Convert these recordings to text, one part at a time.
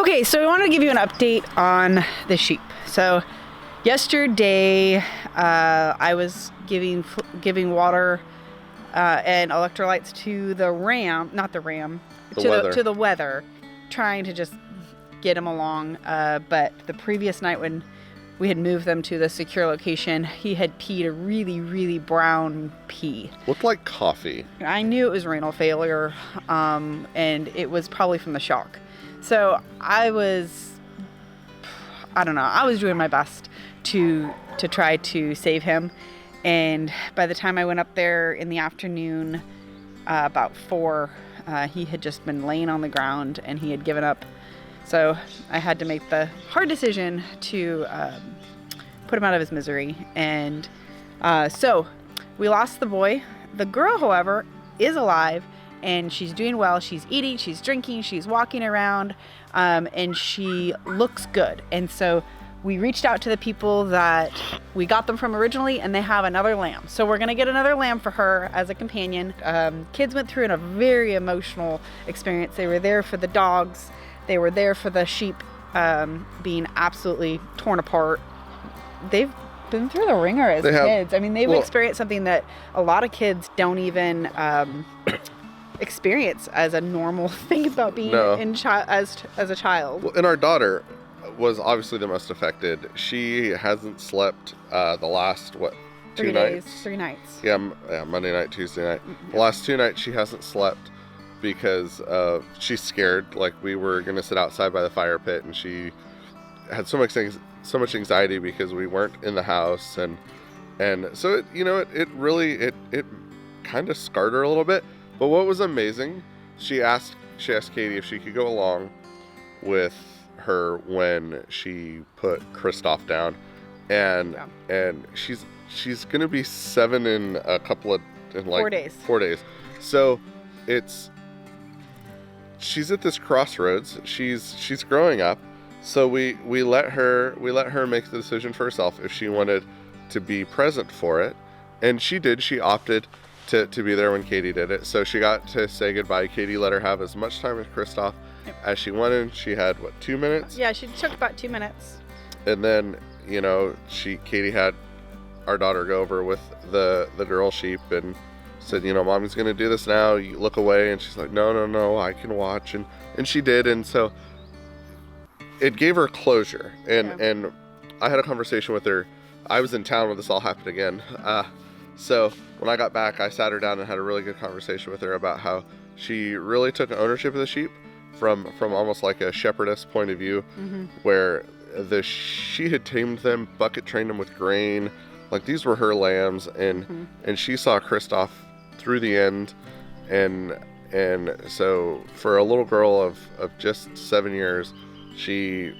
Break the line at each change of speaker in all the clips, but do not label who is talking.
Okay, so I want to give you an update on the sheep. So yesterday I was giving water and electrolytes to the ram, not the ram, to the weather, trying to just get him along. But the previous night when we had moved them to the secure location, he had peed a really, really brown pee.
Looked like coffee.
I knew it was renal failure, and it was probably from the shock. So I was doing my best to try to save him. And by the time I went up there in the afternoon, about 4, he had just been laying on the ground and he had given up. So I had to make the hard decision to put him out of his misery. And so we lost the boy. The girl, however, is alive and she's doing well. She's eating, she's drinking, she's walking around, and she looks good. And so we reached out to the people that we got them from originally, and they have another lamb. So we're gonna get another lamb for her as a companion. Kids went through a very emotional experience. They were there for the dogs. They were there for the sheep being absolutely torn apart. They've been through the ringer as kids. I mean, they've experienced something that a lot of kids don't even experience as a normal thing about being as a child.
Well, and our daughter was obviously the most affected. She hasn't slept the last, 2 nights?
3 nights.
Yeah, Monday night, Tuesday night. The last 2 nights she hasn't slept because she's scared. Like, we were going to sit outside by the fire pit, and she had so much anxiety because we weren't in the house. And so, it really kind of scarred her a little bit. But what was amazing, she asked Katie if she could go along with her when she put Kristoff down, and she's gonna be 7 in 4
days.
4 days. So she's at this crossroads. She's growing up. So we let her make the decision for herself if she wanted to be present for it, and she did. She opted to be there when Katie did it. So she got to say goodbye. Katie let her have as much time with Kristoff as she wanted. She had 2 minutes?
Yeah, she took about 2 minutes.
And then, Katie had our daughter go over with the girl sheep and said, Mommy's gonna do this now. You look away. And she's like, no, I can watch. And she did. And so it gave her closure. And I had a conversation with her. I was in town when this all happened again. So when I got back, I sat her down and had a really good conversation with her about how she really took ownership of the sheep from almost like a shepherdess point of view, where she had tamed them, bucket trained them with grain. Like, these were her lambs, and she saw Kristoff through the end. And so for a little girl of just 7 years, she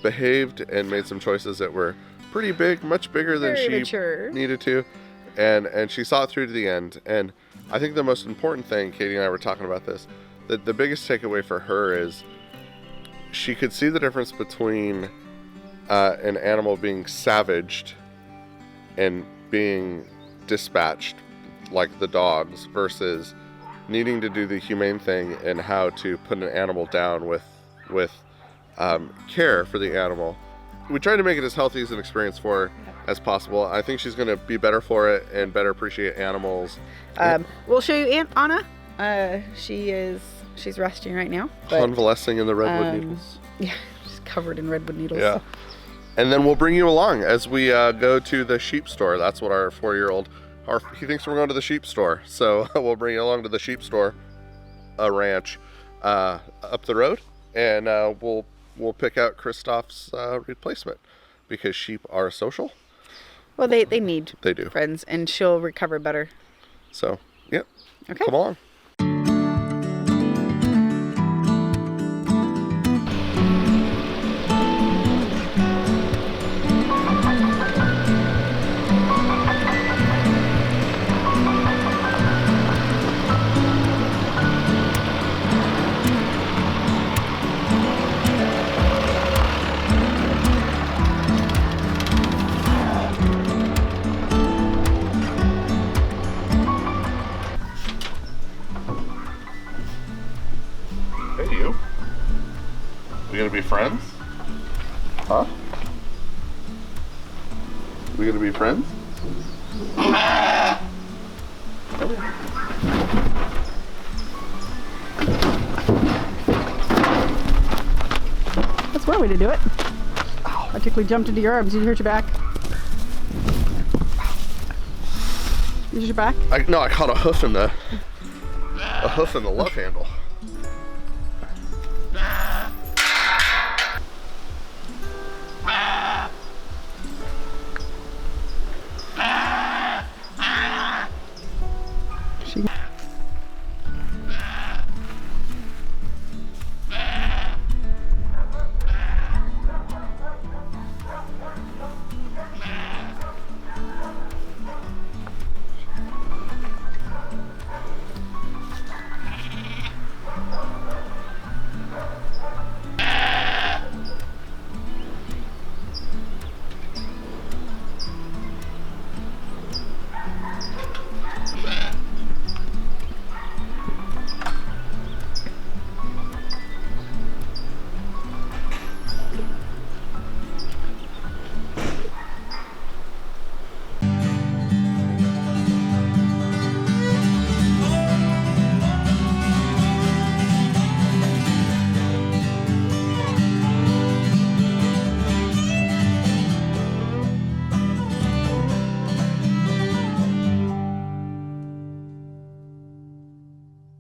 behaved and made some choices that were pretty big, much bigger than she needed to. And she saw it through to the end. And I think the most important thing, Katie and I were talking about this, that the biggest takeaway for her is she could see the difference between an animal being savaged and being dispatched, like the dogs, versus needing to do the humane thing and how to put an animal down with care for the animal. We tried to make it as healthy as an experience for her as possible. I think she's going to be better for it and better appreciate animals.
We'll show you Aunt Anna. She's resting right now.
Convalescing in the redwood needles.
Yeah, she's covered in redwood needles.
Yeah. And then we'll bring you along as we go to the sheep store. That's what our 4-year-old, he thinks we're going to the sheep store. So we'll bring you along to the sheep store, a ranch, up the road. And we'll pick out Kristoff's replacement, because sheep are social.
Well, they need
friends,
and she'll recover better.
So, yep.
Okay.
Come along. gonna be friends? Huh? We gonna be friends?
That's one way to do it. I quickly jumped into your arms. You hurt your back? You hurt your back?
No, I caught a hoof in the love handle.